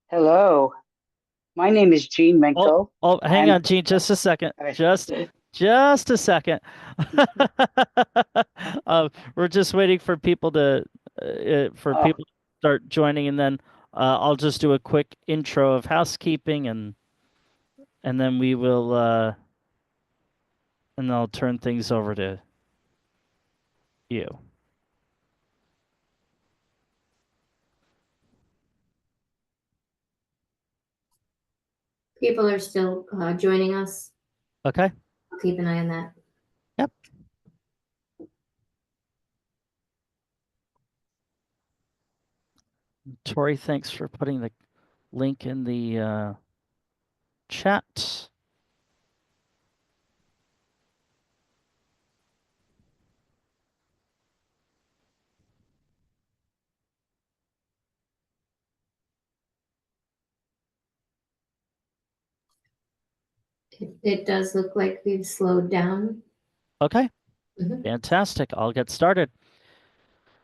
Hello, my name is Jean Oh, Minkel. hang I'm on, Gene, just a second. uh, Just a second. We're just waiting for people to oh, start joining, and then I'll just do a quick intro of housekeeping, and then we will and I'll turn things over to you. People are still joining us. Okay? I'll keep an eye on that. Yep. Tori, thanks for putting the link in the chat. It does look like we've slowed down. Okay. Mhm. Fantastic. I'll get started.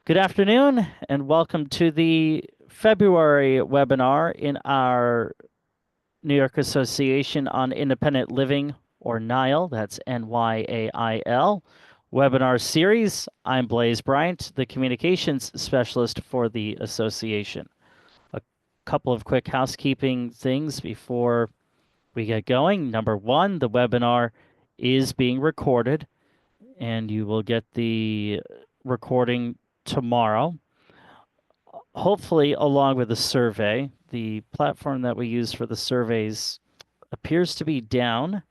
Good afternoon, and welcome to the February webinar in our New York Association on Independent Living, or NYAIL, that's NYAIL, webinar series. I'm Blaise Bryant, the communications specialist for the association. A couple of quick housekeeping things before we get going. Number one, the webinar is being recorded, and you will get the recording tomorrow, hopefully along with a survey. The platform that we use for the surveys appears to be down,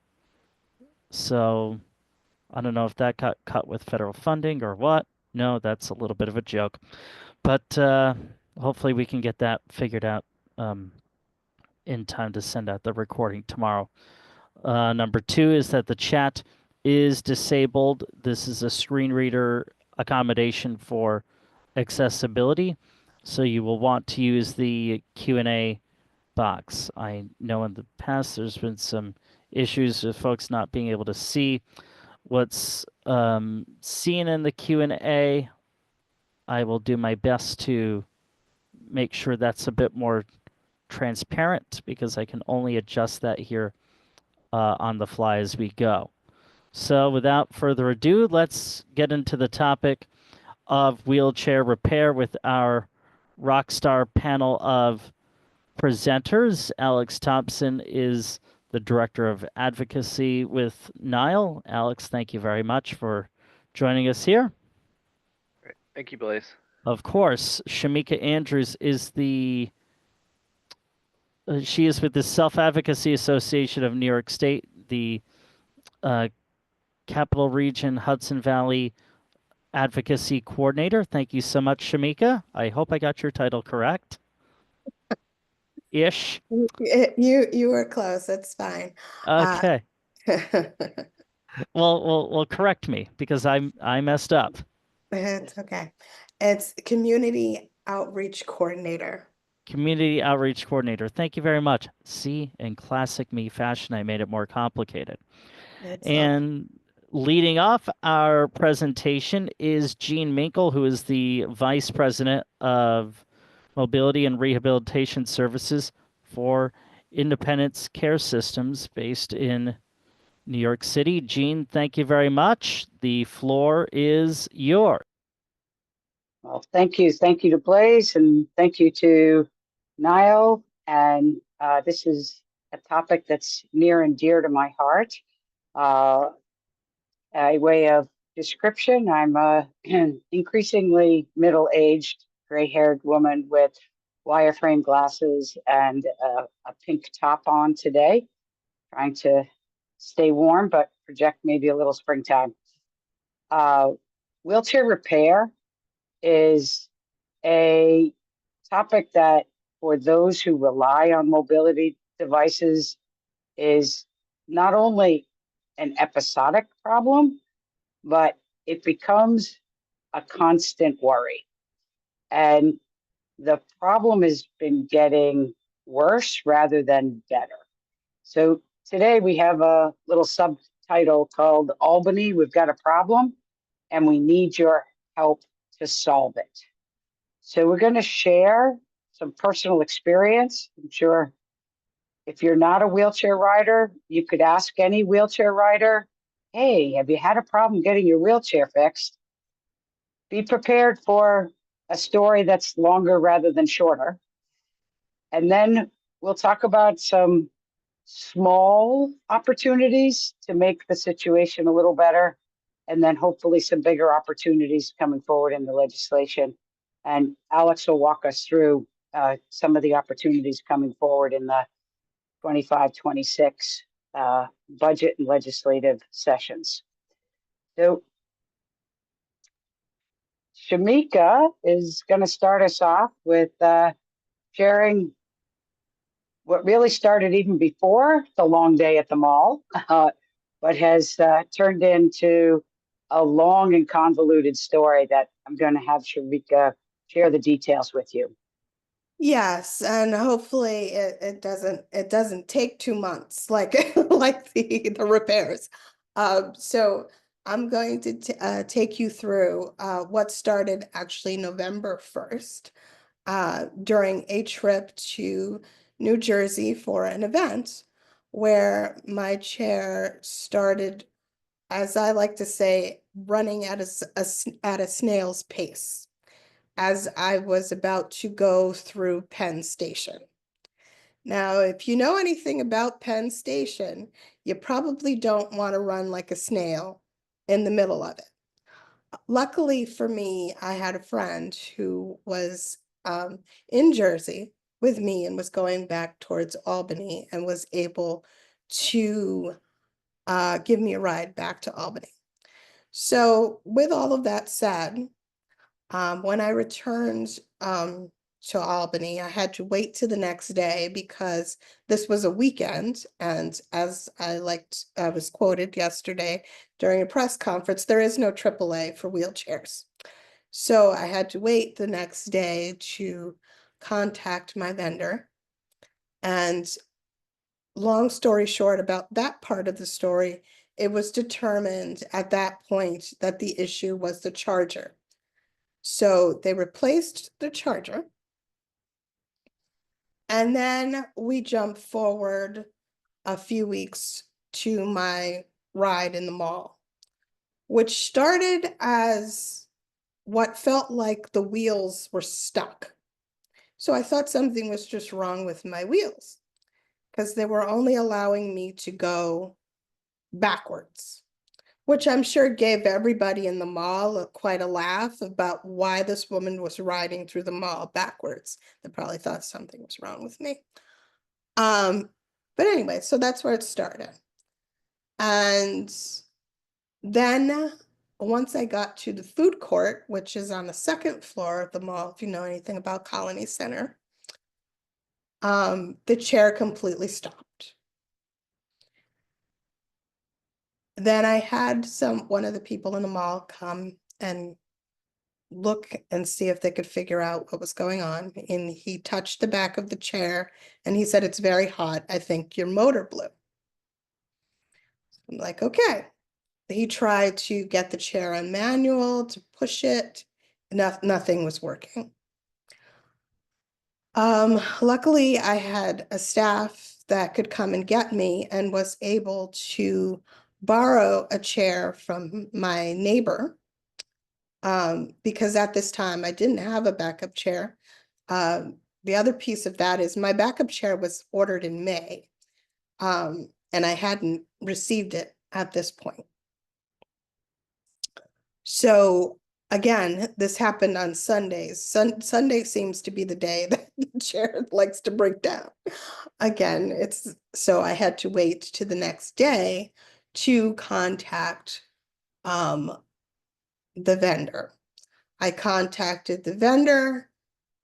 so I don't know if that got cut with federal funding or what. No, that's a little bit of a joke, but hopefully we can get that figured out um, in time to send out the recording tomorrow. Number two is that the chat is disabled. This is a screen reader accommodation for accessibility, so you will want to use the Q&A box. I know in the past there's been some issues with folks not being able to see what's seen in the Q&A. I will do my best to make sure that's a bit more transparent because I can only adjust that here on the fly as we go. So without further ado, let's get into the topic of wheelchair repair with our rockstar panel of presenters. Alex Thompson is the Director of Advocacy with NYAIL. Alex, thank you very much for joining us here. Great. Thank you, Blaise. Of course, Shameka Andrews is she is with the Self-Advocacy Association of New York State, the uh, Capital Region Hudson Valley Advocacy Coordinator. Thank you so much, Shameka. I hope I got your title correct. Ish. You were close. It's fine. Okay. Well, correct me because I messed up. It's okay. It's Community Outreach Coordinator. Community Outreach Coordinator. Thank you very much. See, in classic me fashion, I made it more complicated. And leading off our presentation is Jean Minkel, who is the Vice President of Mobility and Rehabilitation Services for Independence Care Systems based in New York City. Jean, thank you very much. The floor is yours. well, thank you to Blaise, and thank you to Niall. And this is a topic that's near and dear to my heart. Uh, a way of description: I'm a increasingly middle-aged, gray-haired woman with wireframe glasses and a pink top on today, trying to stay warm but project maybe a little springtime. Wheelchair repair is a topic that, for those who rely on mobility devices, is not only an episodic problem, but it becomes a constant worry. And the problem has been getting worse rather than better. So today we have a little subtitle called Albany, We've Got a Problem, and we need your help to solve it. So we're going to share some personal experience. I'm sure if you're not a wheelchair rider, you could ask any wheelchair rider, hey, have you had a problem getting your wheelchair fixed? Be prepared for a story that's longer rather than shorter. And then we'll talk about some small opportunities to make the situation a little better, and then hopefully some bigger opportunities coming forward in the legislation. And Alex will walk us through some of the opportunities coming forward in the 25-26 budget and legislative sessions. So Shameka is going to start us off with sharing what really started even before the long day at the mall, but has turned into a long and convoluted story that I'm going to have Shameka share the details with you. Yes, and hopefully it doesn't take 2 months like like the repairs. So I'm going to take you through what started actually November 1st during a trip to New Jersey for an event where my chair started, as I like to say, running at a snail's pace as I was about to go through Penn Station. Now, if you know anything about Penn Station, you probably don't want to run like a snail in the middle of it. Luckily for me, I had a friend who was in Jersey with me and was going back towards Albany and was able to give me a ride back to Albany. So with all of that said, when I returned to Albany, I had to wait till the next day because this was a weekend. And as I was quoted yesterday during a press conference, there is no AAA for wheelchairs. So I had to wait the next day to contact my vendor. And long story short about that part of the story, it was determined at that point that the issue was the charger. So they replaced the charger. And then we jump forward a few weeks to my ride in the mall, which started as what felt like the wheels were stuck. So I thought something was just wrong with my wheels because they were only allowing me to go backwards, which I'm sure gave everybody in the mall quite a laugh about why this woman was riding through the mall backwards. They probably thought something was wrong with me. But anyway, so that's where it started. And then once I got to the food court, which is on the second floor of the mall, if you know anything about Colony Center, the chair completely stopped. Then I had one of the people in the mall come and look and see if they could figure out what was going on. And he touched the back of the chair and he said, "It's very hot. I think your motor blew." I'm like, okay. He tried to get the chair on manual to push it. Nothing was working. Luckily, I had a staff that could come and get me and was able to borrow a chair from my neighbor. Because at this time I didn't have a backup chair. The other piece of that is my backup chair was ordered in May, and I hadn't received it at this point. So again, this happened on Sundays. Sunday seems to be the day that the chair likes to break down. Again, so I had to wait to the next day to contact the vendor. I contacted the vendor.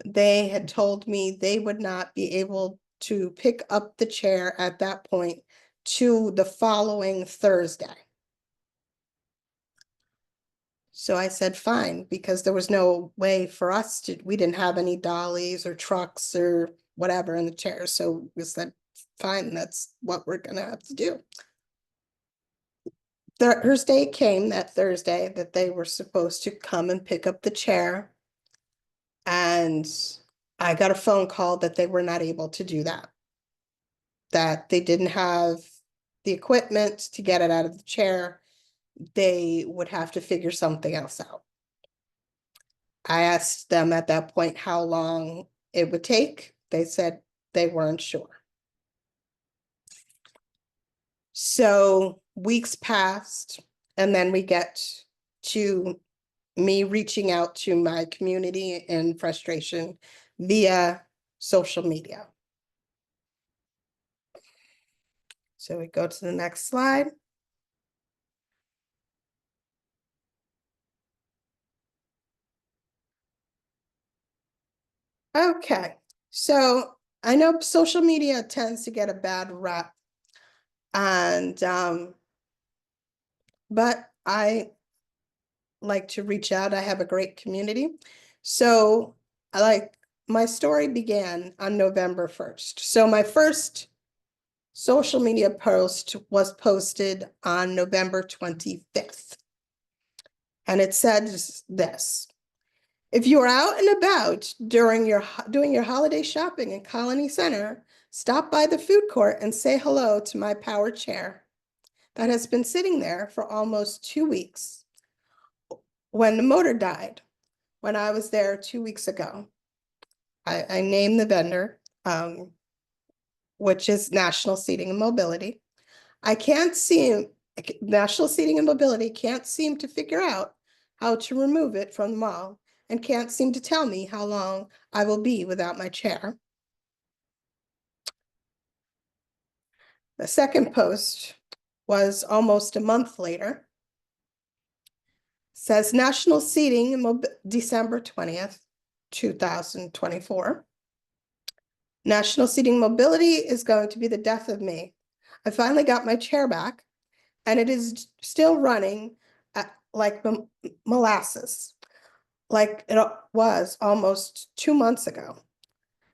They had told me they would not be able to pick up the chair at that point to the following Thursday. So I said, fine, because there was no way for us we didn't have any dollies or trucks or whatever in the chair. So we said, fine, that's what we're gonna have to do. Thursday came, that Thursday that they were supposed to come and pick up the chair. And I got a phone call that they were not able to do that. That they didn't have the equipment to get it out of the chair. They would have to figure something else out. I asked them at that point how long it would take. They said they weren't sure. So weeks passed, and then we get to me reaching out to my community in frustration via social media. So we go to the next slide. Okay, so I know social media tends to get a bad rap, and but I like to reach out. I have a great community. So my story began on November 1st. So my first social media post was posted on November 25th. And it says this: if you are out and about doing your holiday shopping in Colony Center, stop by the food court and say hello to my power chair that has been sitting there for almost 2 weeks. When the motor died, when I was there 2 weeks ago, I named the vendor, which is National Seating and Mobility. National Seating and Mobility can't seem to figure out how to remove it from the mall and can't seem to tell me how long I will be without my chair. The second post was almost a month later. Says National Seating and December 20th, 2024. National Seating Mobility is going to be the death of me. I finally got my chair back, and it is still running like molasses, like it was almost 2 months ago.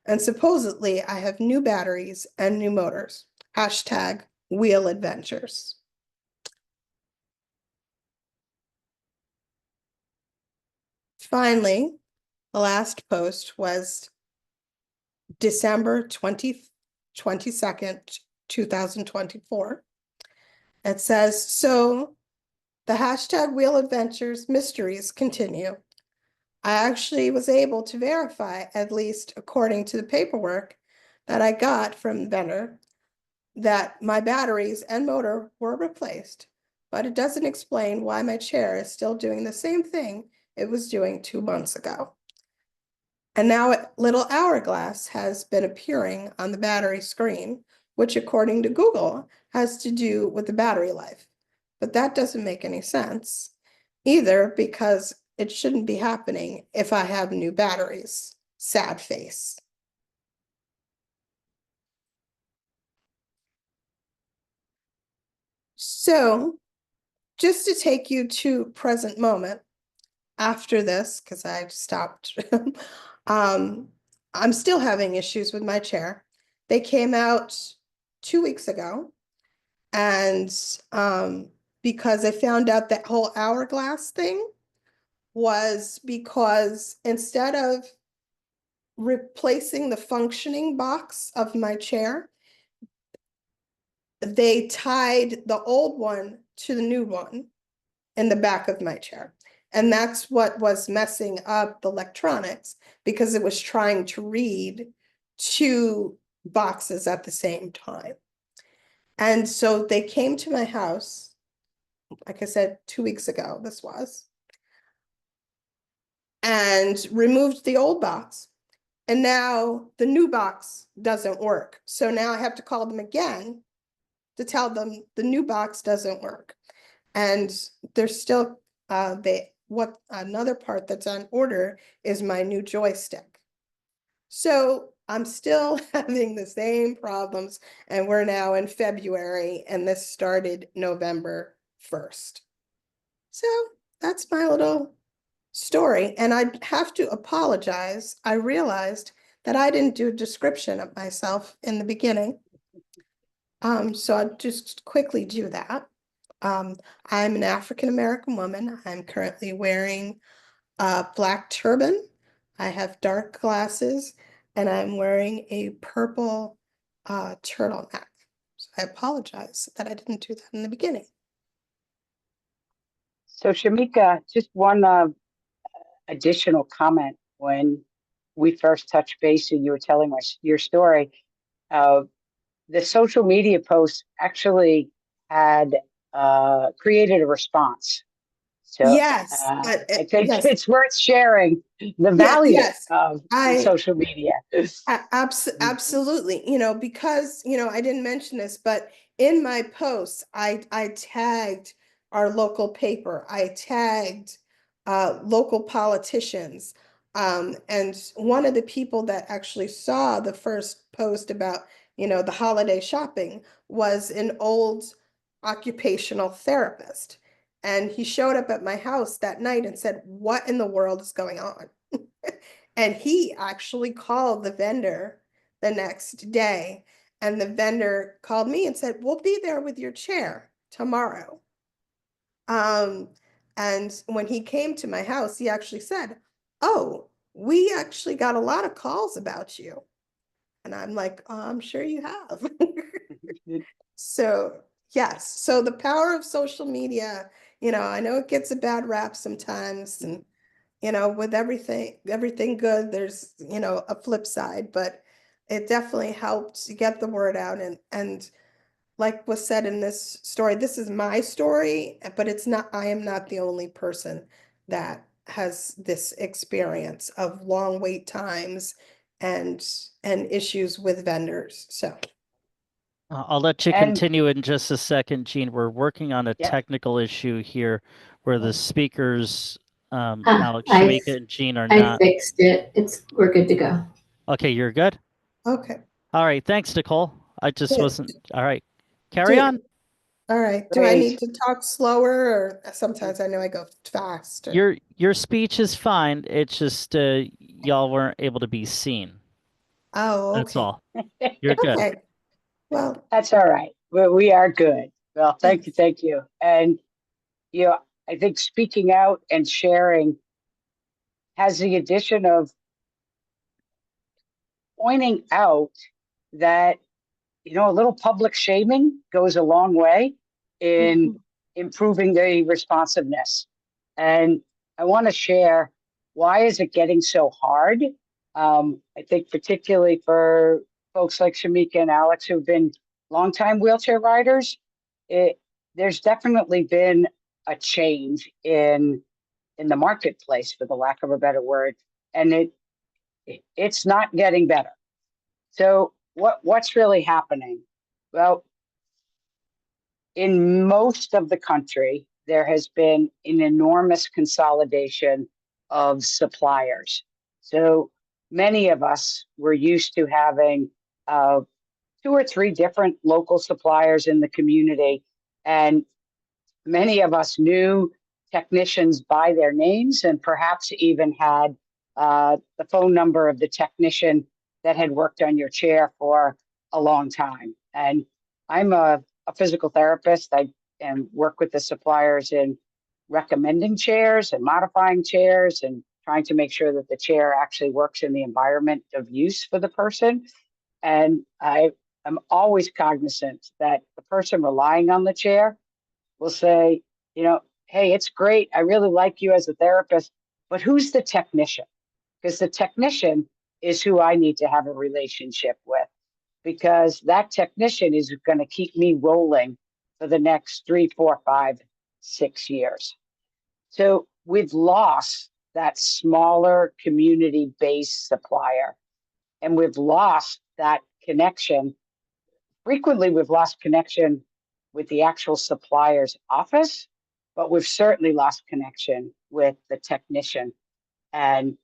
And supposedly I have new batteries and new motors. Hashtag wheel adventures. Finally, the last post was December 22nd, 2024. It says, so the hashtag wheel adventures mysteries continue. I actually was able to verify, at least according to the paperwork that I got from the vendor, that my batteries and motor were replaced, but it doesn't explain why my chair is still doing the same thing it was doing 2 months ago. And now a little hourglass has been appearing on the battery screen, which according to Google has to do with the battery life. But that doesn't make any sense either, because it shouldn't be happening if I have new batteries. Sad face. So just to take you to present moment after this, because I stopped, I'm still having issues with my chair. They came out 2 weeks ago, and because I found out that whole hourglass thing was because instead of replacing the functioning box of my chair, they tied the old one to the new one in the back of my chair. And that's what was messing up the electronics, because it was trying to read 2 boxes at the same time. And so they came to my house, like I said, 2 weeks ago, this was, and removed the old box. And now the new box doesn't work. So now I have to call them again to tell them the new box doesn't work. And there's still, another part that's on order is my new joystick. So I'm still having the same problems, and we're now in February, and this started November 1st. So that's my little story. And I have to apologize. I realized that I didn't do a description of myself in the beginning. So I'll just quickly do that. I'm an African-American woman. I'm currently wearing a black turban. I have dark glasses, and I'm wearing a purple turtleneck. So I apologize that I didn't do that in the beginning. So Shameka, just one additional comment. When we first touched base and you were telling your story, the social media post actually had created a response. So Yes, I think yes, it's worth sharing the yeah, value yes. of social media. Absolutely, because, I didn't mention this, but in my posts, I tagged our local paper, I tagged local politicians. And one of the people that actually saw the first post about, the holiday shopping was an old occupational therapist. And he showed up at my house that night and said, "What in the world is going on?" And he actually called the vendor the next day. And the vendor called me and said, "We'll be there with your chair tomorrow." And when he came to my house, he actually said, "Oh, we actually got a lot of calls about you." And I'm like, "Oh, I'm sure you have." So, yes. So the power of social media, I know it gets a bad rap sometimes, and with everything good, there's, a flip side, but it definitely helped get the word out. And like was said in this story, this is my story, but I am not the only person that has this experience of long wait times and issues with vendors. So, I'll let you And continue in just a second, Gene. We're working on a yeah, technical issue here where the speakers, Ah, Alex, Shameka, and Gene are I not. fixed it. We're good to go. Okay, you're good? okay. All right, thanks, Nicole. I just Do, wasn't. All right, carry do, on. all right. Do I need great. to talk slower, or sometimes I know I go fast? Your speech is fine. It's just y'all weren't able to be seen. Oh, That's okay. all. You're good. Okay. Well, That's all right. We are good. Well, yeah. thank you. And I think speaking out and sharing has the addition of pointing out that a little public shaming goes a long way in Mhm. improving the responsiveness. And I want to share, why is it getting so hard? I think particularly for folks like Shameka and Alex who've been longtime wheelchair riders, there's definitely been a change in the marketplace, for the lack of a better word, and it's not getting better. So what's really happening? Well, in most of the country, there has been an enormous consolidation of suppliers. So many of us were used to having two or three different local suppliers in the community, and many of us knew technicians by their names and perhaps even had the phone number of the technician that had worked on your chair for a long time. And I'm a physical therapist. I work with the suppliers in recommending chairs and modifying chairs and trying to make sure that the chair actually works in the environment of use for the person. And I'm always cognizant that the person relying on the chair will say, hey, it's great. I really like you as a therapist, but who's the technician? Because the technician is who I need to have a relationship with, because that technician is going to keep me rolling for the next 3, 4, 5, 6 years. So we've lost that smaller community-based supplier, and we've lost that connection. Frequently, we've lost connection with the actual supplier's office, but we've certainly lost connection with the technician. And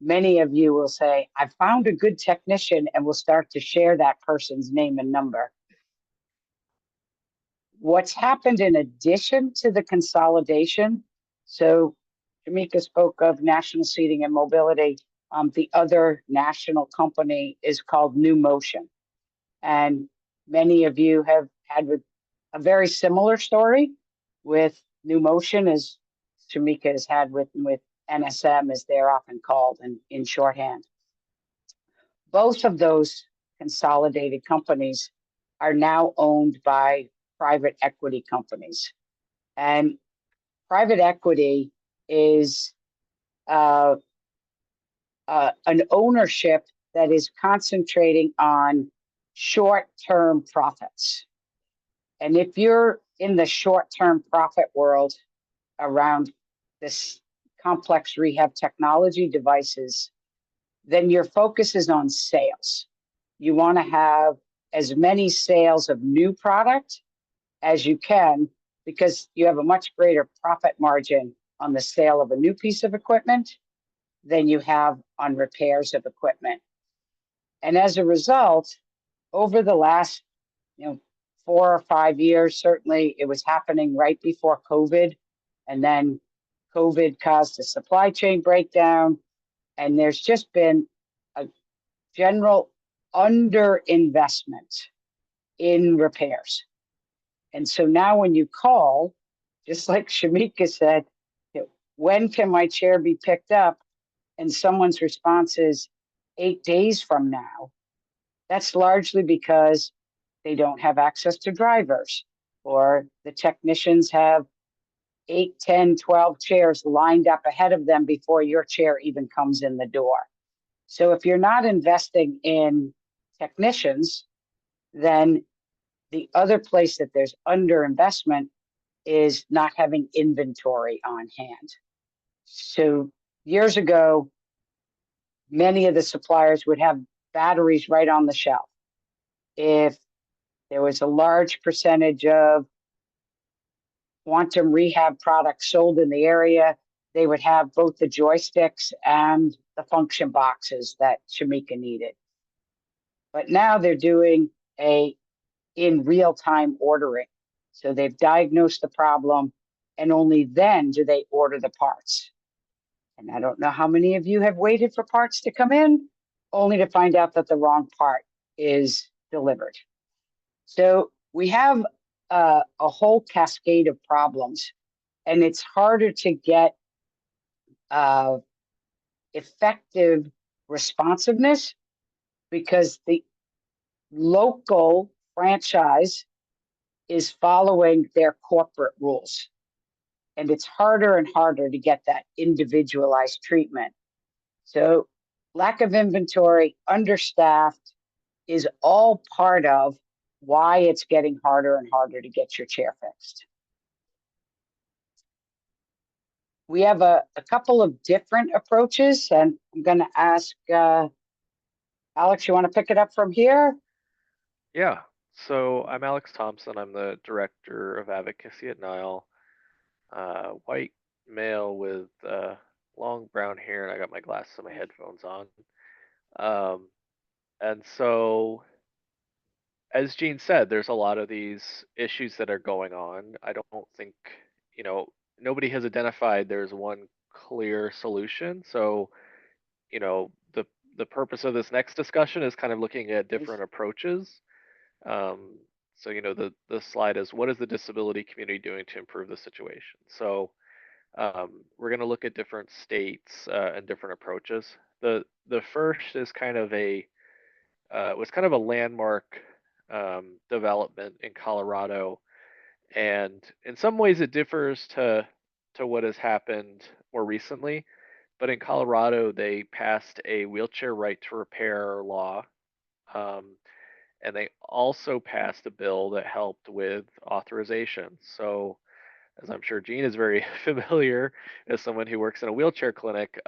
many of you will say, I found a good technician, and will start to share that person's name and number. What's happened in addition to the consolidation? So Shameka spoke of National Seating and Mobility. The other national company is called New Motion. And many of you have had a very similar story with New Motion, as Shameka has had with NSM, as they're often called in shorthand. both of those consolidated companies are now owned by private equity companies. And private equity is an ownership that is concentrating on short-term profits. And if you're in the short-term profit world around this complex rehab technology devices, then your focus is on sales. You want to have as many sales of new product as you can, because you have a much greater profit margin on the sale of a new piece of equipment than you have on repairs of equipment. And as a result, over the last 4 or 5 years, certainly it was happening right before COVID, and then COVID caused a supply chain breakdown, and there's just been a general underinvestment in repairs. And so now when you call, just like Shameka said, when can my chair be picked up? And someone's response is 8 days from now. That's largely because they don't have access to drivers, or the technicians have 8, 10, 12 chairs lined up ahead of them before your chair even comes in the door. So if you're not investing in technicians, then the other place that there's underinvestment is not having inventory on hand. So years ago, many of the suppliers would have batteries right on the shelf. If there was a large percentage of quantum rehab products sold in the area, they would have both the joysticks and the function boxes that Shameka needed. But now they're doing in real-time ordering. So they've diagnosed the problem, and only then do they order the parts. And I don't know how many of you have waited for parts to come in, only to find out that the wrong part is delivered. So we have a whole cascade of problems, and it's harder to get effective responsiveness because the local franchise is following their corporate rules. And it's harder and harder to get that individualized treatment. So lack of inventory, understaffed is all part of why it's getting harder and harder to get your chair fixed. We have a couple of different approaches, and I'm going to ask Alex, you want to pick it up from here? Yeah. So I'm Alex Thompson. I'm the director of advocacy at NYAIL. White male with long brown hair, and I got my glasses and my headphones on. And so, as Gene said, there's a lot of these issues that are going on. I don't think, nobody has identified there's one clear solution. So, the purpose of this next discussion is kind of looking at different approaches. So, the slide is, what is the disability community doing to improve the situation? So we're going to look at different states and different approaches. The first is kind of was kind of a landmark development in Colorado, and in some ways it differs to what has happened more recently. But in Colorado, they passed a wheelchair right to repair law, and they also passed a bill that helped with authorization. So, as I'm sure Gene is very familiar as someone who works in a wheelchair clinic,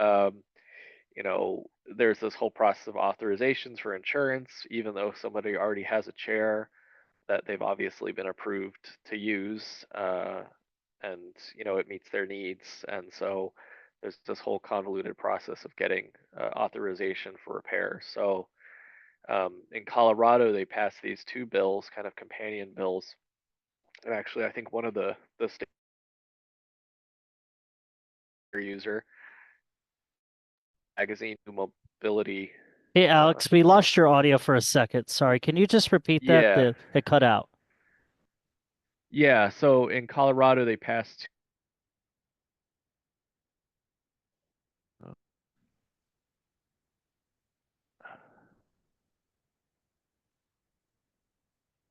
there's this whole process of authorizations for insurance, even though somebody already has a chair that they've obviously been approved to use, and it meets their needs. And so there's this whole convoluted process of getting authorization for repair. So in Colorado, they passed these two bills, kind of companion bills. And actually, I think one of the state user magazine mobility. Hey, Alex, we lost your audio for a second. Sorry. Can you just repeat that? Yeah. It cut out. Yeah. So in Colorado, they passed.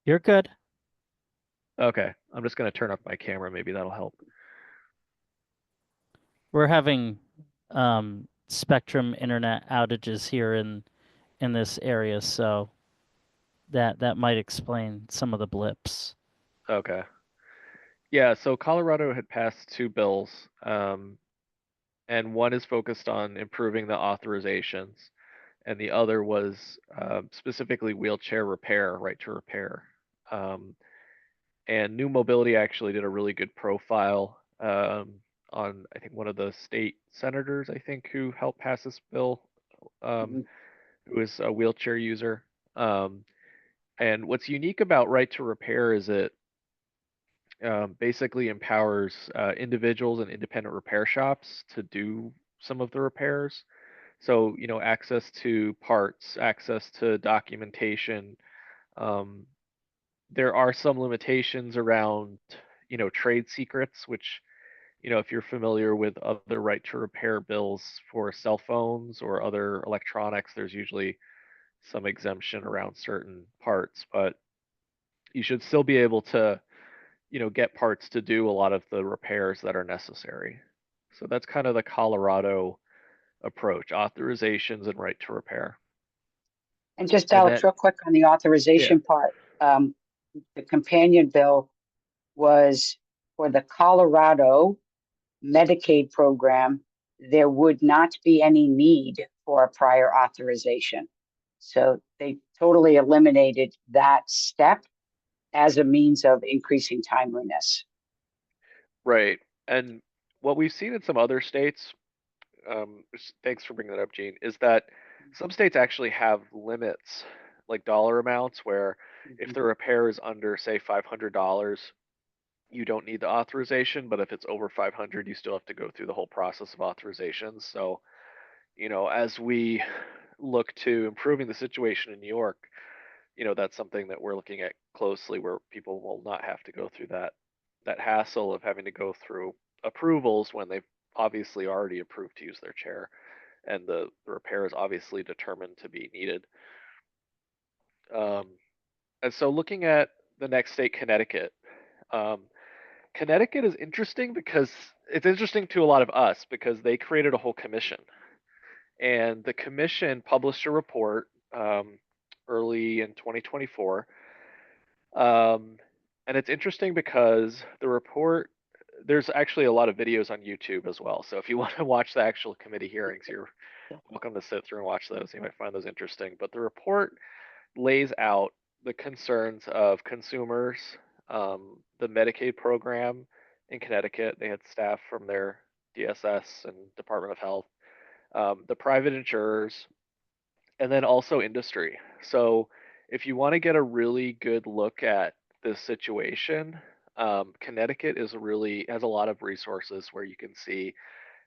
You're good. Okay, I'm just gonna turn off my camera. Maybe that'll help. We're having Spectrum internet outages here in this area, so that might explain some of the blips. Okay. Yeah, so Colorado had passed two bills, and one is focused on improving the authorizations, and the other was specifically wheelchair repair, right to repair. And New Mobility actually did a really good profile on, I think, one of the state senators, I think, who helped pass this bill, Mhm. who is a wheelchair user. And what's unique about right to repair is it basically empowers individuals and independent repair shops to do some of the repairs. So, access to parts, access to documentation. Um, there are some limitations around, trade secrets, which, if you're familiar with other right to repair bills for cell phones or other electronics, there's usually some exemption around certain parts, but you should still be able to, get parts to do a lot of the repairs that are necessary. So that's kind of the Colorado approach, authorizations and right to repair. And just And Alex, that, real quick on the yeah, authorization part, the companion bill was for the Colorado Medicaid program. There would not be any need for a prior authorization. So they totally eliminated that step as a means of increasing timeliness. right. And what we've seen in some other states, thanks for bringing that up, Gene, is that some states actually have limits, like dollar amounts, where if the repair is under, say, $500, you don't need the authorization, but if it's over 500, you still have to go through the whole process of authorizations. So, as we look to improving the situation in New York, that's something that we're looking at closely, where people will not have to go through that hassle of having to go through approvals when they've obviously already approved to use their chair, and the repair is obviously determined to be needed. And so looking at the next state, Connecticut. Um, Connecticut is interesting because it's interesting to a lot of us because they created a whole commission, and the commission published a report early in 2024. And it's interesting because the report, there's actually a lot of videos on YouTube as well. So if you want to watch the actual committee hearings, you're welcome to sit through and watch those. You might find those interesting. But the report lays out the concerns of consumers, the Medicaid program in Connecticut. They had staff from their DSS and Department of Health, the private insurers, and then also industry. So if you want to get a really good look at this situation, Connecticut has a lot of resources where you can see,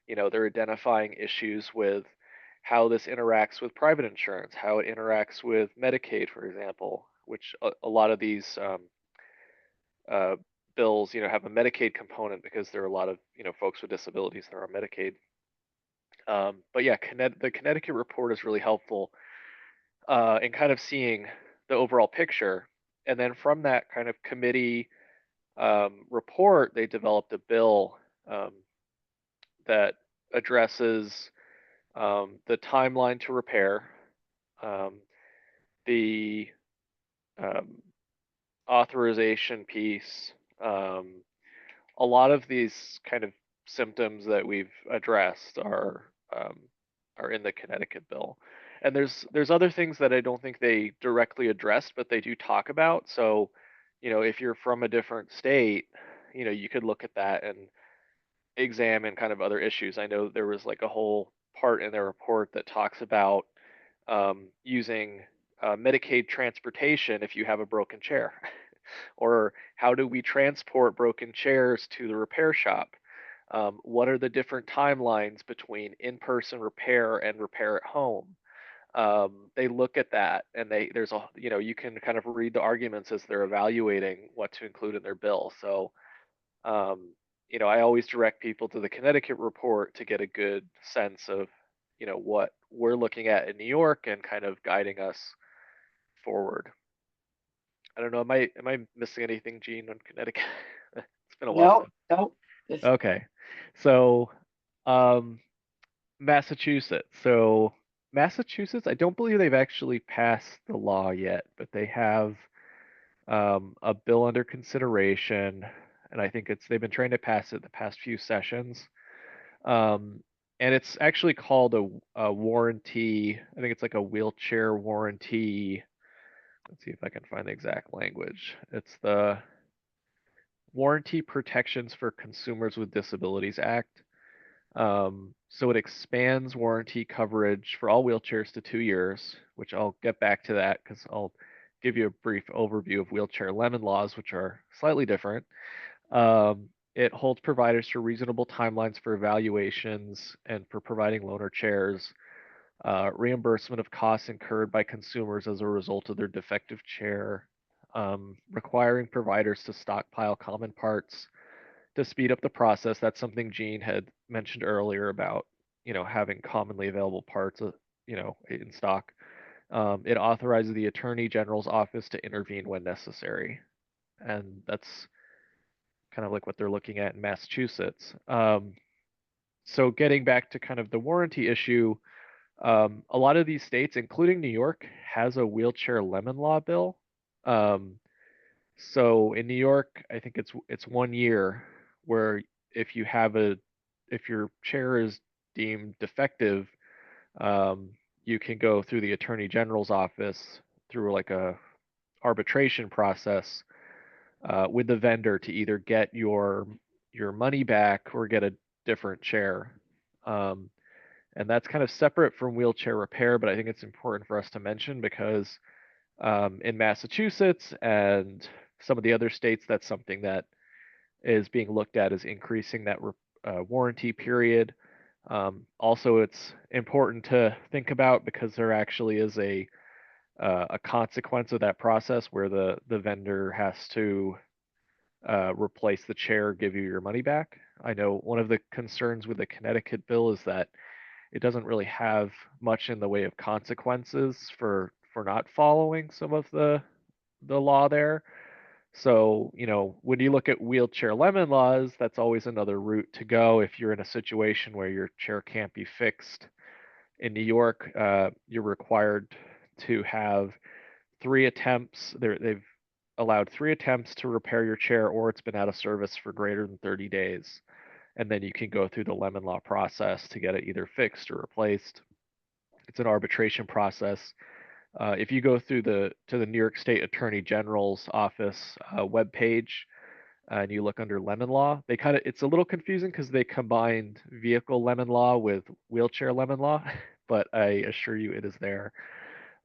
they're identifying issues with how this interacts with private insurance, how it interacts with Medicaid, for example, which a lot of these uh, bills, have a Medicaid component because there are a lot of, folks with disabilities that are on Medicaid. But yeah, the Connecticut report is really helpful in kind of seeing the overall picture. And then from that kind of committee report, they developed a bill that addresses the timeline to repair, um, the um, authorization piece, a lot of these kind of symptoms that we've addressed are in the Connecticut bill. And there's other things that I don't think they directly addressed, but they do talk about. So, if you're from a different state, you could look at that and examine kind of other issues. I know there was like a whole part in their report that talks about using Medicaid transportation if you have a broken chair. Or how do we transport broken chairs to the repair shop? What are the different timelines between in-person repair and repair at home? They look at that, and there's a you can kind of read the arguments as they're evaluating what to include in their bill. So I always direct people to the Connecticut report to get a good sense of what we're looking at in New York and kind of guiding us forward. I don't know. Am I missing anything, Gene, on Connecticut? It's been a while No, since. no, it's, Okay. So, um, Massachusetts. So Massachusetts, I don't believe they've actually passed the law yet, but they have a bill under consideration, and I think they've been trying to pass it the past few sessions. Um, and it's actually called a warranty. I think it's like a wheelchair warranty. Let's see if I can find the exact language. It's the Warranty Protections for Consumers with Disabilities Act. So it expands warranty coverage for all wheelchairs to 2 years, which I'll get back to that because I'll give you a brief overview of wheelchair lemon laws, which are slightly different. It holds providers to reasonable timelines for evaluations and for providing loaner chairs, reimbursement of costs incurred by consumers as a result of their defective chair, requiring providers to stockpile common parts to speed up the process. That's something Gene had mentioned earlier about, having commonly available parts, in stock. It authorizes the Attorney General's office to intervene when necessary, and that's kind of like what they're looking at in Massachusetts. So getting back to kind of the warranty issue, a lot of these states, including New York, has a wheelchair lemon law bill. So in New York, I think it's 1 year where if you have if your chair is deemed defective, you can go through the Attorney General's office through like a arbitration process with the vendor to either get your money back or get a different chair. And that's kind of separate from wheelchair repair, but I think it's important for us to mention because in Massachusetts and some of the other states, that's something that is being looked at as increasing that warranty period. Also, it's important to think about because there actually is a consequence of that process where the vendor has to replace the chair, give you your money back. I know one of the concerns with the Connecticut bill is that it doesn't really have much in the way of consequences for not following some of the law there. So, when you look at wheelchair lemon laws, that's always another route to go if you're in a situation where your chair can't be fixed. In New York, you're required to have 3 attempts. They've allowed 3 attempts to repair your chair, or it's been out of service for greater than 30 days. And then you can go through the lemon law process to get it either fixed or replaced. It's an arbitration process. If you go through to the New York State Attorney General's office webpage and you look under lemon law, it's a little confusing because they combined vehicle lemon law with wheelchair lemon law, but I assure you it is there.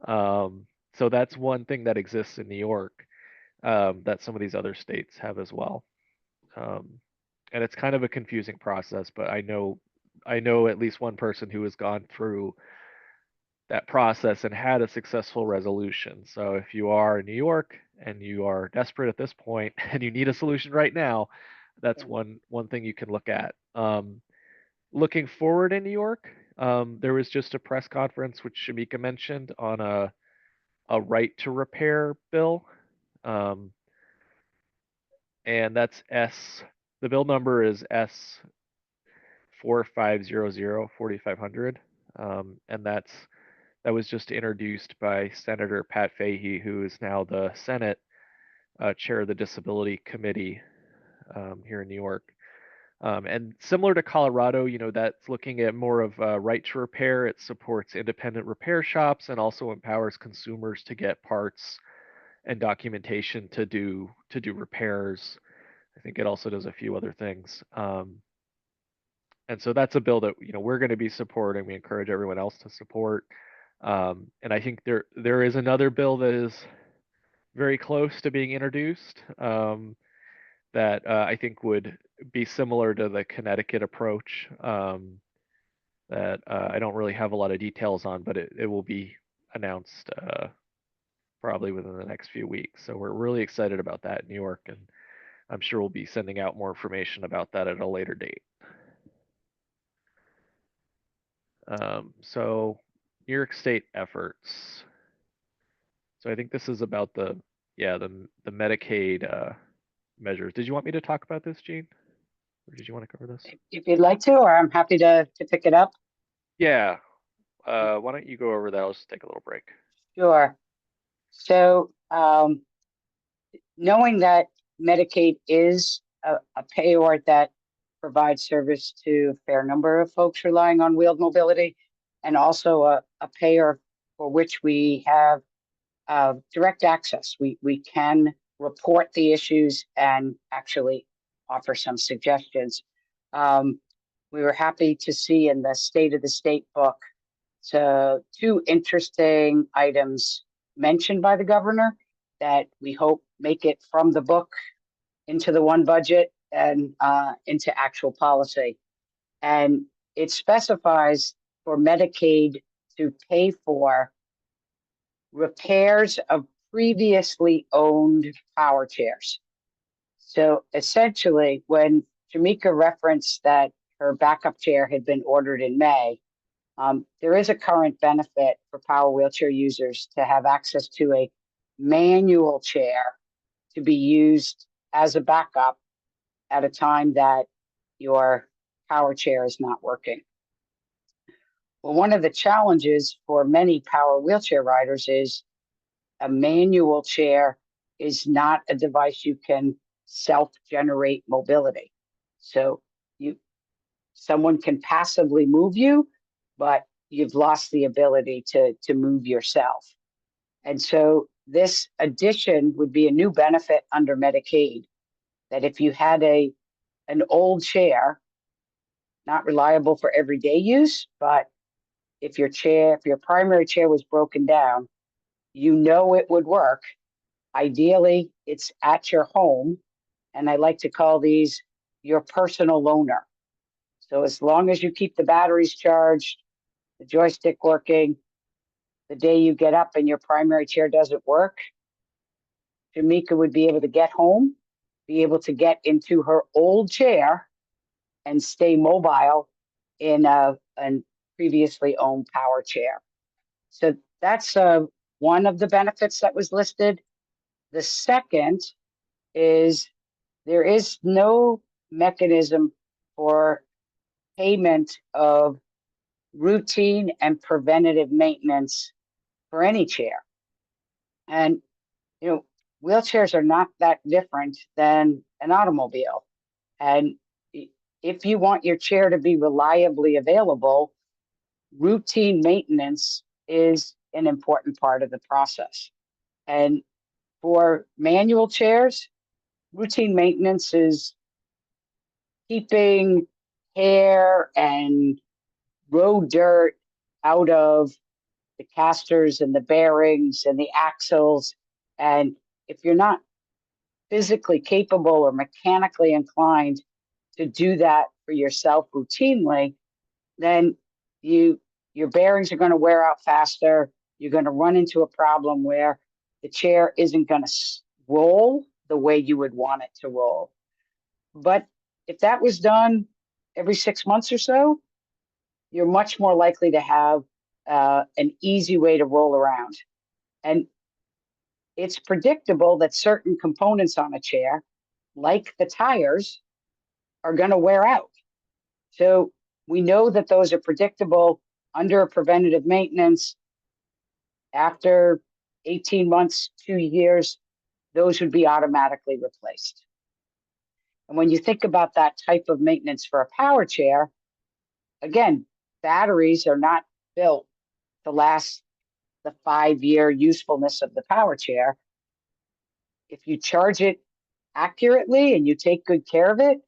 So that's one thing that exists in New York that some of these other states have as well. And it's kind of a confusing process, but I know at least one person who has gone through that process and had a successful resolution. So if you are in New York and you are desperate at this point and you need a solution right now, that's one thing you can look at. Looking forward in New York, there was just a press conference which Shameka mentioned on a right to repair bill. And that's the bill number is S 4500 and that was just introduced by Senator Pat Fahey, who is now the Senate chair of the Disability Committee here in New York. And similar to Colorado, that's looking at more of a right to repair. It supports independent repair shops and also empowers consumers to get parts and documentation to do repairs. I think it also does a few other things. And so that's a bill that we're going to be supporting. We encourage everyone else to support. And I think there is another bill that is very close to being introduced that I think would be similar to the Connecticut approach that I don't really have a lot of details on, but it will be announced probably within the next few weeks. So we're really excited about that in New York, and I'm sure we'll be sending out more information about that at a later date. So New York State efforts. So I think this is about the Yeah, the Medicaid measures. Did you want me to talk about this, Gene? Or did you want to cover this? If you'd like to, or I'm happy to pick it up. Yeah. Why don't you go over that? I'll just take a little break. Sure. So, knowing that Medicaid is a payor that provides service to a fair number of folks relying on wheeled mobility, and also a payer for which we have direct access. We can report the issues and actually offer some suggestions. We were happy to see in the State of the State book two interesting items mentioned by the governor that we hope make it from the book into the one budget and into actual policy. And it specifies for Medicaid to pay for repairs of previously owned power chairs. So essentially, when Shameka referenced that her backup chair had been ordered in May, there is a current benefit for power wheelchair users to have access to a manual chair to be used as a backup at a time that your power chair is not working. Well, one of the challenges for many power wheelchair riders is a manual chair is not a device you can self-generate mobility. So someone can passively move you, but you've lost the ability to move yourself. And so this addition would be a new benefit under Medicaid, that if you had an old chair, not reliable for everyday use, but if your primary chair was broken down, you know it would work. Ideally, it's at your home, and I like to call these your personal loaner. So as long as you keep the batteries charged, the joystick working, the day you get up and your primary chair doesn't work, Shameka would be able to get home, be able to get into her old chair and stay mobile in a previously owned power chair. So that's one of the benefits that was listed. The second is there is no mechanism for payment of routine and preventative maintenance for any chair. And, wheelchairs are not that different than an automobile. And if you want your chair to be reliably available, routine maintenance is an important part of the process. And for manual chairs, routine maintenance is keeping hair and road dirt out of the casters and the bearings and the axles. And if you're not physically capable or mechanically inclined to do that for yourself routinely, then your bearings are going to wear out faster. You're going to run into a problem where the chair isn't going to roll the way you would want it to roll. But if that was done every 6 months or so, you're much more likely to have an easy way to roll around. And it's predictable that certain components on a chair, like the tires, are going to wear out. So we know that those are predictable under a preventative maintenance. After 18 months, 2 years, those would be automatically replaced. And when you think about that type of maintenance for a power chair, again, batteries are not built to last the 5-year usefulness of the power chair. If you charge it accurately and you take good care of it,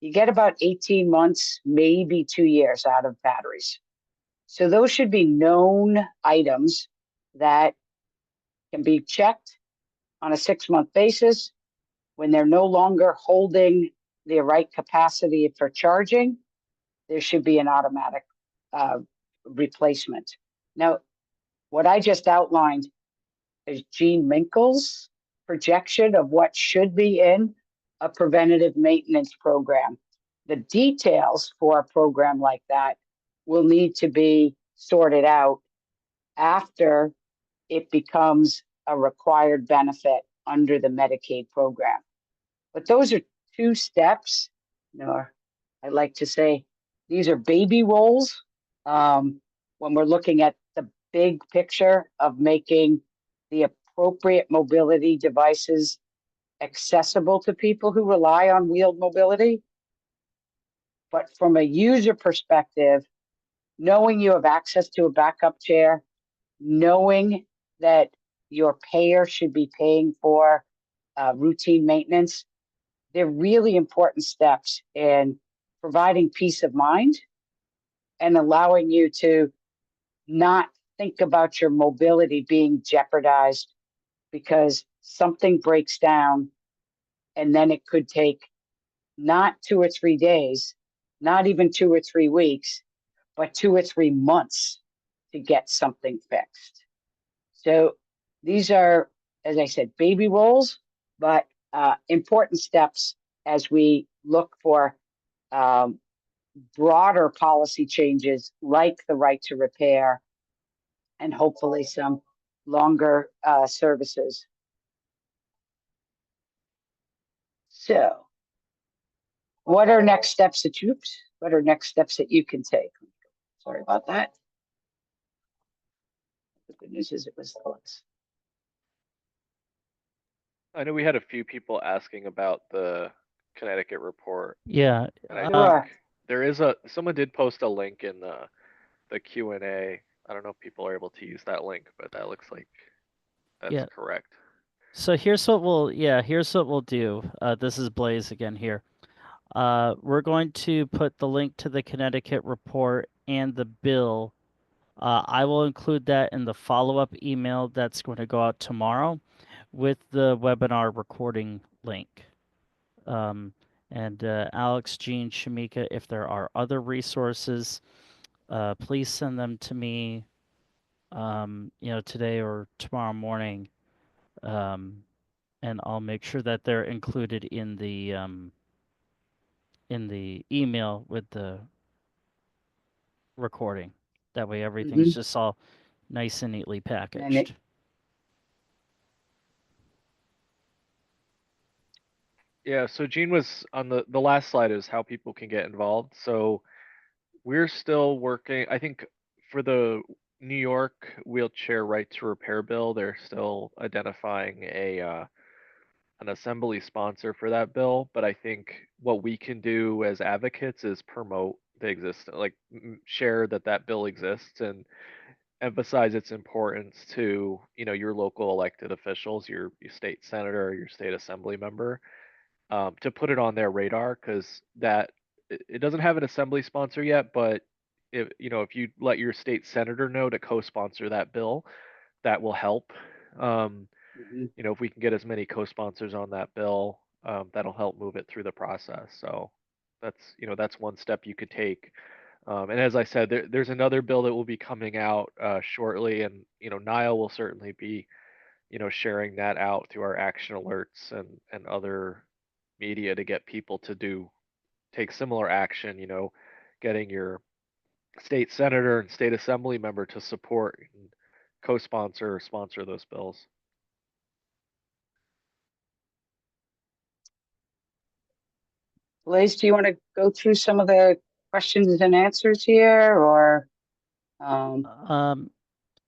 you get about 18 months, maybe 2 years out of batteries. So those should be known items that can be checked on a 6-month basis. When they're no longer holding the right capacity for charging, there should be an automatic replacement. Now, what I just outlined is Gene Minkel's projection of what should be in a preventative maintenance program. The details for a program like that will need to be sorted out after it becomes a required benefit under the Medicaid program. But those are 2 steps. I like to say these are baby rolls when we're looking at the big picture of making the appropriate mobility devices accessible to people who rely on wheeled mobility. But from a user perspective, knowing you have access to a backup chair, knowing that your payer should be paying for routine maintenance, they're really important steps in providing peace of mind and allowing you to not think about your mobility being jeopardized because something breaks down, and then it could take not 2 or 3 days, not even 2 or 3 weeks, but 2 or 3 months to get something fixed. So these are, as I said, baby rolls, but important steps as we look for broader policy changes like the right to repair and hopefully some longer services. So what are next steps that you can take? Sorry about that. The good news is it was close. I know we had a few people asking about the Connecticut report, Yeah. and I Sure. think there is someone did post a link in the Q&A. I don't know if people are able to use that link, but that looks like that's correct. So here's what we'll do. This is Blaze again here. We're going to put the link to the Connecticut report and the bill. I will include that in the follow-up email that's going to go out tomorrow with the webinar recording link. And Alex, Jean, Shameka, if there are other resources, please send them to me, today or tomorrow morning. And I'll make sure that they're included in the email with the recording. That way everything's just all nice and neatly packaged. Yeah, so Jean was on the last slide is how people can get involved. So we're still working, I think for the New York wheelchair right to repair bill, they're still identifying an assembly sponsor for that bill, but I think what we can do as advocates is promote the share that bill exists and emphasize its importance to, your local elected officials, your state senator, your state assembly member, to put it on their radar, because it doesn't have an assembly sponsor yet, but if you let your state senator know to co-sponsor that bill, that will help. If we can get as many co-sponsors on that bill, that'll help move it through the process. So that's one step you could take. And as I said, there's another bill that will be coming out shortly, and NYAIL will certainly be sharing that out through our action alerts and other media to get people to take similar action. Getting your state senator and state assembly member to support and co-sponsor or sponsor those bills. Blaze, do you want to go through some of the questions and answers here, or?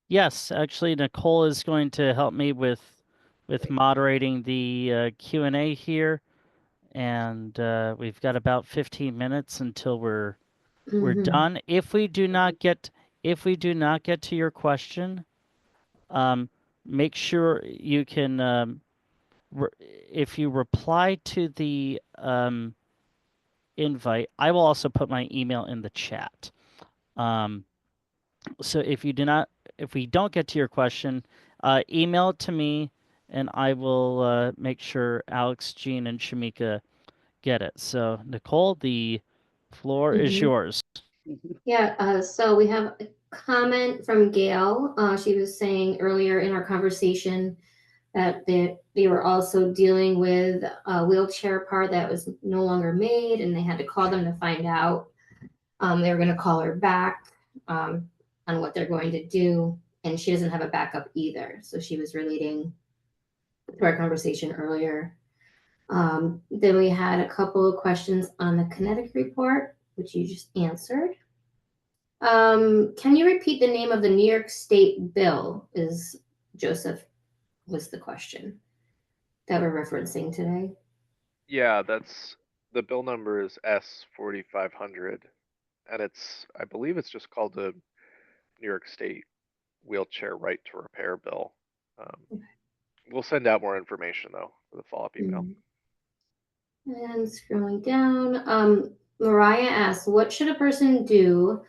Yes, actually, Nicole is going to help me with moderating the Q&A here, and we've got about 15 minutes until we're done. If we do not get to your question, make sure you can if you reply to the invite, I will also put my email in the chat. So if we don't get to your question, email it to me, and I will make sure Alex, Jean, and Shameka get it. So Nicole, the floor is yours. Yeah, so we have a comment from Gail. She was saying earlier in our conversation that they were also dealing with a wheelchair part that was no longer made, and they had to call them to find out. They were going to call her back on what they're going to do, and she doesn't have a backup either. So she was relating to our conversation earlier. Then we had a couple of questions on the Connecticut report, which you just answered. Can you repeat the name of the New York State bill? Is Joseph was the question that we're referencing today. Yeah, that's the bill number is S4500, and I believe it's just called the New York State Wheelchair Right to Repair Bill. We'll send out more information though for the follow-up email. And scrolling down, Mariah asks, what should a person do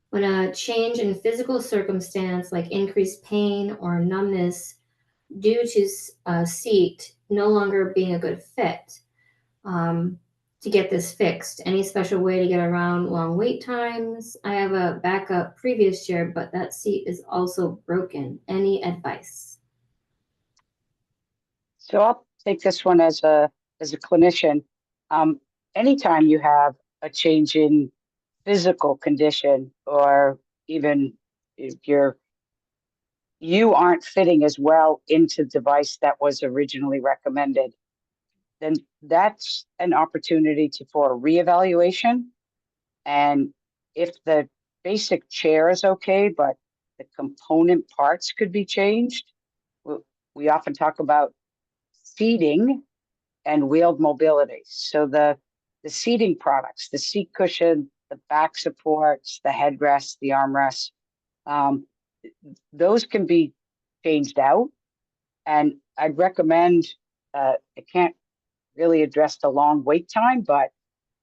when a change in physical circumstance like increased pain or numbness due to seat no longer being a good fit? To get this fixed, any special way to get around long wait times? I have a backup previous chair, but that seat is also broken. Any advice? So I'll take this one as a clinician. Anytime you have a change in physical condition, or even if you aren't fitting as well into the device that was originally recommended, then that's an opportunity for a reevaluation. And if the basic chair is okay, but the component parts could be changed, we often talk about seating and wheeled mobility. So the seating products, the seat cushion, the back supports, the headrests, the armrests, those can be changed out. And I'd recommend, I can't really address the long wait time, but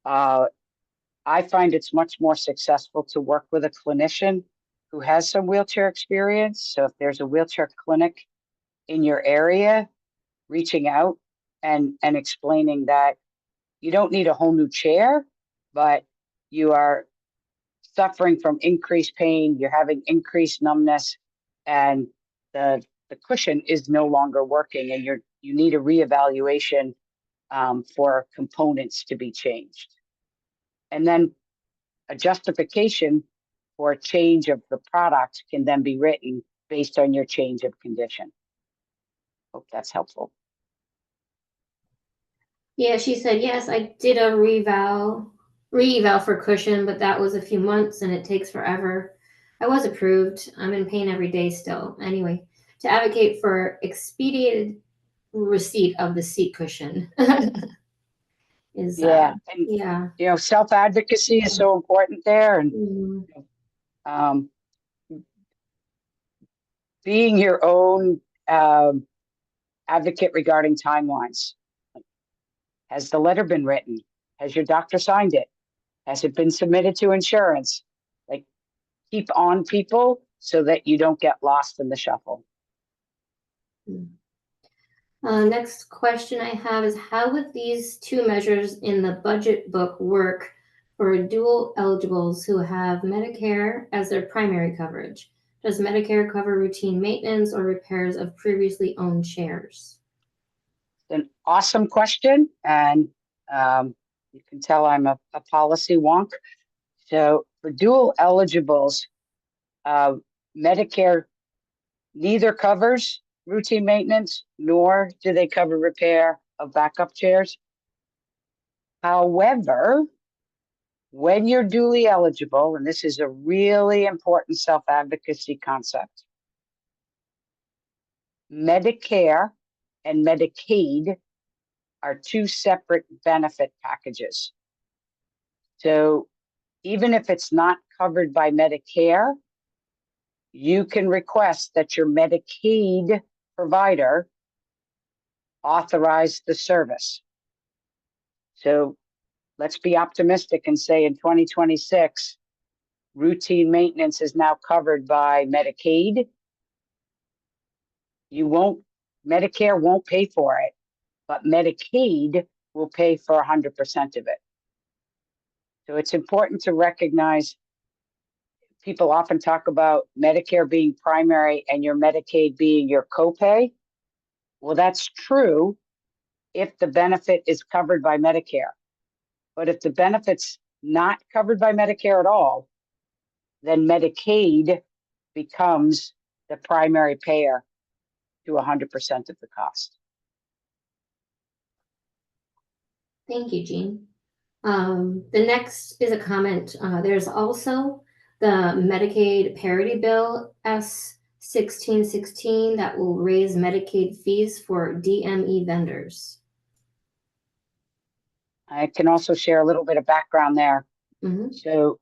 I find it's much more successful to work with a clinician who has some wheelchair experience. So if there's a wheelchair clinic in your area, reaching out and explaining that you don't need a whole new chair, but you are suffering from increased pain, you're having increased numbness, and the cushion is no longer working, and you need a reevaluation for components to be changed. And then a justification for a change of the product can then be written based on your change of condition. Hope that's helpful. Yeah, she said, yes, I did a re-eval for cushion, but that was a few months and it takes forever. I was approved. I'm in pain every day still. Anyway, to advocate for expedited receipt of the seat cushion is and self-advocacy is so important there, and being your own advocate regarding timelines. Has the letter been written? Has your doctor signed it? Has it been submitted to insurance? Like, keep on people so that you don't get lost in the shuffle. Next question I have is, how would these two measures in the budget book work for dual eligibles who have Medicare as their primary coverage? Does Medicare cover routine maintenance or repairs of previously owned chairs? An awesome question, and you can tell I'm a policy wonk. So for dual eligibles, Medicare neither covers routine maintenance, nor do they cover repair of backup chairs. However, when you're dually eligible, and this is a really important self-advocacy concept, Medicare and Medicaid are two separate benefit packages. So even if it's not covered by Medicare, you can request that your Medicaid provider authorize the service. So let's be optimistic and say in 2026, routine maintenance is now covered by Medicaid. Medicare won't pay for it, but Medicaid will pay for 100% of it. So it's important to recognize, people often talk about Medicare being primary and your Medicaid being your copay. Well, that's true if the benefit is covered by Medicare. But if the benefit's not covered by Medicare at all, then Medicaid becomes the primary payer to 100% of the cost. Thank you, Jean. The next is a comment. There's also the Medicaid parity bill S1616 that will raise Medicaid fees for DME vendors. I can also share a little bit of background there. Mm-hmm. So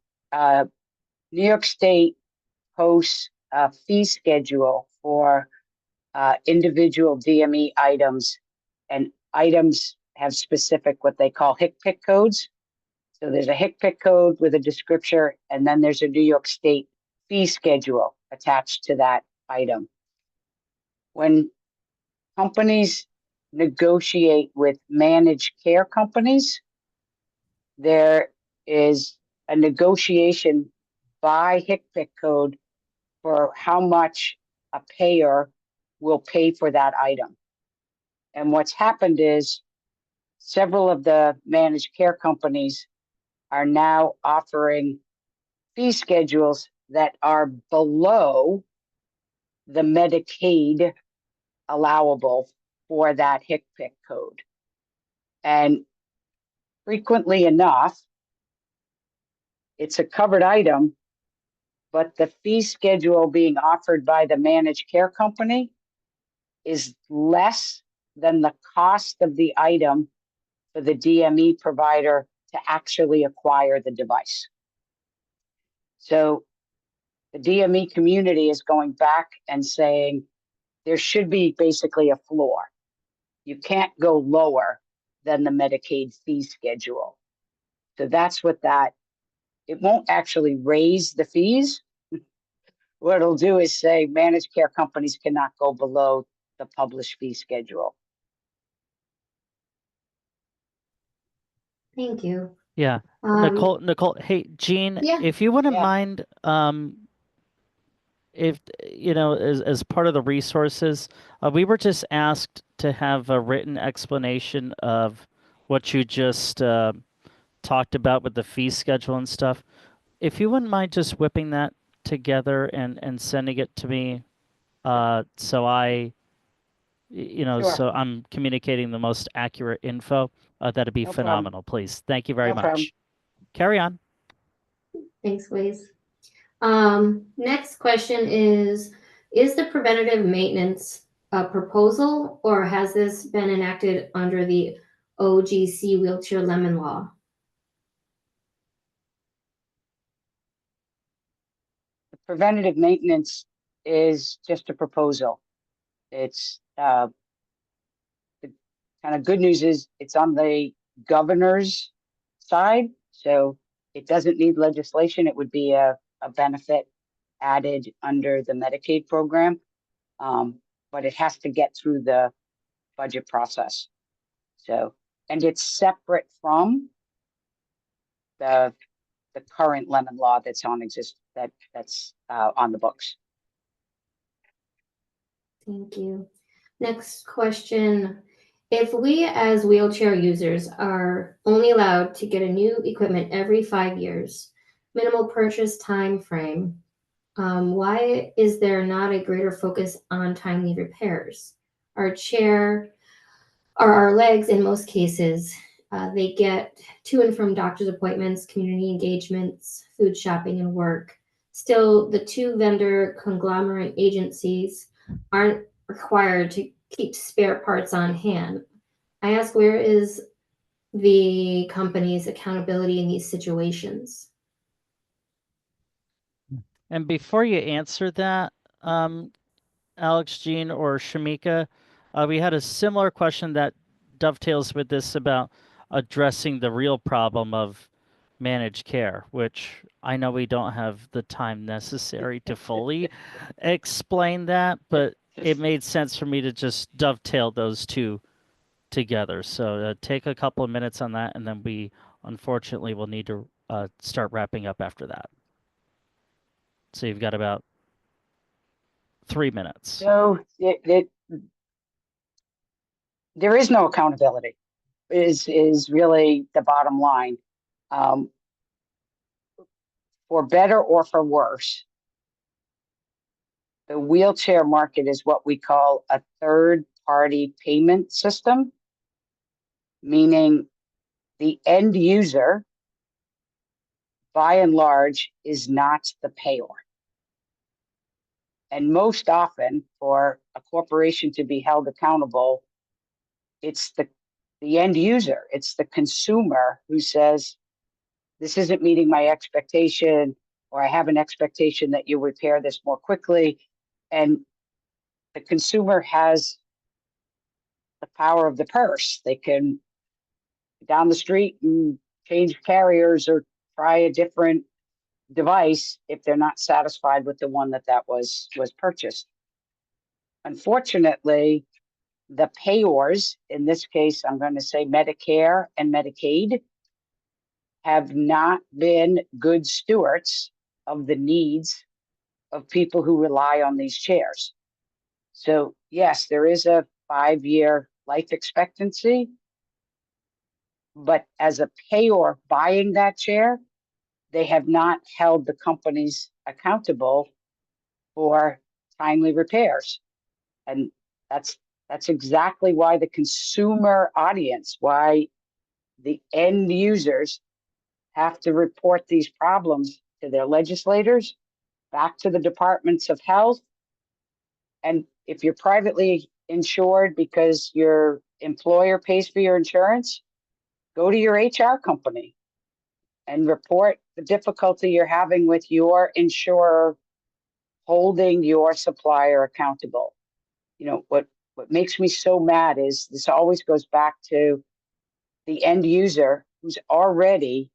New York State posts a fee schedule for individual DME items, and items have specific what they call HCPC codes. So there's a HCPC code with a descriptor, and then there's a New York State fee schedule attached to that item. When companies negotiate with managed care companies, there is a negotiation by HCPC code for how much a payer will pay for that item. And what's happened is several of the managed care companies are now offering fee schedules that are below the Medicaid allowable for that HCPC code. And frequently enough, it's a covered item, but the fee schedule being offered by the managed care company is less than the cost of the item for the DME provider to actually acquire the device. So the DME community is going back and saying there should be basically a floor. You can't go lower than the Medicaid fee schedule. So that's what it won't actually raise the fees. What it'll do is say managed care companies cannot go below the published fee schedule. Thank you. Yeah. Nicole, hey, Jean, Yeah. if you wouldn't Yeah. mind, if, as part of the resources, we were just asked to have a written explanation of what you just talked about with the fee schedule and stuff. If you wouldn't mind just whipping that together and sending it to me, so Sure. so I'm communicating the most accurate info, that'd be No problem. phenomenal, please. Thank you very No much. problem. Carry on. Thanks, Waze. Next question is the preventative maintenance a proposal, or has this been enacted under the OGC wheelchair lemon law? The preventative maintenance is just a proposal. It's the kind of good news is it's on the governor's side, so it doesn't need legislation. It would be a benefit added under the Medicaid program, but it has to get through the budget process. So, and it's separate from the current lemon law that's on that's on the books. Thank you. Next question. If we as wheelchair users are only allowed to get a new equipment every 5 years, minimal purchase time frame, why is there not a greater focus on timely repairs? Our chair or our legs, in most cases, they get to and from doctor's appointments, community engagements, food shopping, and work. Still, the two vendor conglomerate agencies aren't required to keep spare parts on hand. I ask, where is the company's accountability in these situations? And before you answer that, Alex, Jean, or Shameka, we had a similar question that dovetails with this about addressing the real problem of managed care, which I know we don't have the time necessary to fully explain that, but it made sense for me to just dovetail those two together. So take a couple of minutes on that, and then we unfortunately will need to start wrapping up after that. So you've got about 3 minutes. So there is no accountability. Is really the bottom line. For better or for worse, the wheelchair market is what we call a third-party payment system, meaning the end user, by and large, is not the payer. And most often, for a corporation to be held accountable, it's the end user, it's the consumer who says, this isn't meeting my expectation, or I have an expectation that you repair this more quickly. And the consumer has the power of the purse. They can down the street and change carriers or try a different device if they're not satisfied with the one that was purchased. Unfortunately, the payors, in this case, I'm going to say Medicare and Medicaid, have not been good stewards of the needs of people who rely on these chairs. So yes, there is a 5-year life expectancy, but as a payor buying that chair, they have not held the companies accountable for timely repairs. And that's exactly why the consumer audience, why the end users have to report these problems to their legislators, back to the departments of health. And if you're privately insured because your employer pays for your insurance, go to your HR company and report the difficulty you're having with your insurer holding your supplier accountable. You know, what makes me so mad is this always goes back to the end user who's already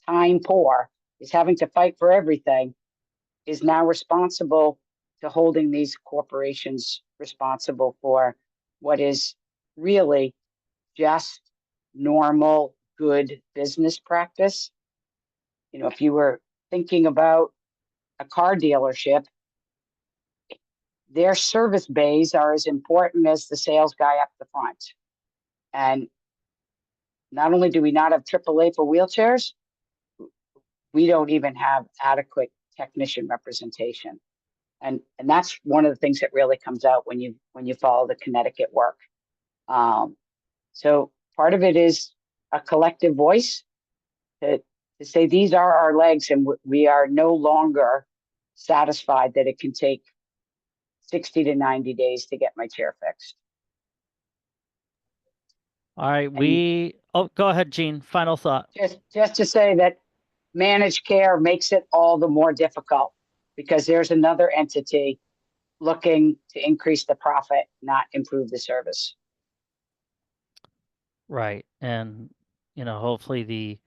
time poor, is having to fight for everything, is now responsible to holding these corporations responsible for what is really just normal, good business practice. You know, if you were thinking about a car dealership, their service bays are as important as the sales guy up the front. And not only do we not have AAA for wheelchairs, we don't even have adequate technician representation. And that's one of the things that really comes out when you follow the Connecticut work. So part of it is a collective voice to say these are our legs, and we are no longer satisfied that it can take 60 to 90 days to get my chair fixed. All right, go ahead, Gene. Final thought. Just to say that managed care makes it all the more difficult because there's another entity looking to increase the profit, not improve the service. Right. And, hopefully the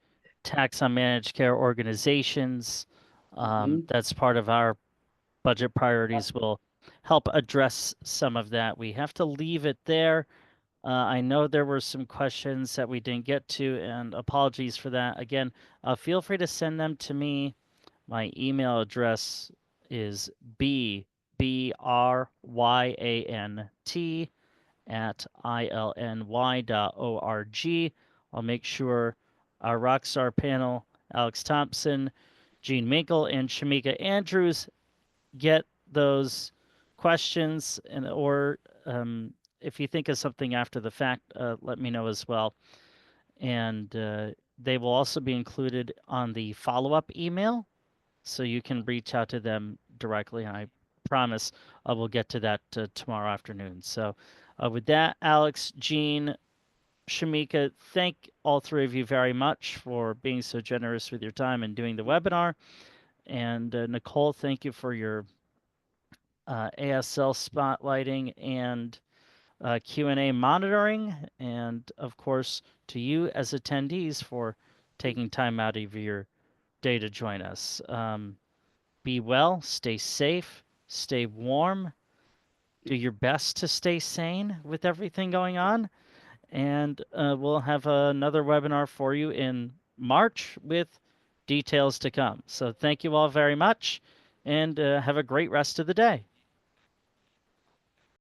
tax on managed care organizations, that's part of our budget priorities, will help address some of that. We have to leave it there. I know there were some questions that we didn't get to, and apologies for that. Again, feel free to send them to me. My email address is bbyant@ilny.org. I'll make sure our Rockstar panel, Alex Thompson, Gene Minkel, and Shameka Andrews get those questions, or if you think of something after the fact, let me know as well. And they will also be included on the follow-up email, so you can reach out to them directly. And I promise I will get to that tomorrow afternoon. So with that, Alex, Gene, Shameka, thank all three of you very much for being so generous with your time and doing the webinar. And Nicole, thank you for your ASL spotlighting and Q&A monitoring, and of course to you as attendees for taking time out of your day to join us. Be well, stay safe, stay warm, do your best to stay sane with everything going on, and we'll have another webinar for you in March with details to come. So thank you all very much, and have a great rest of the day.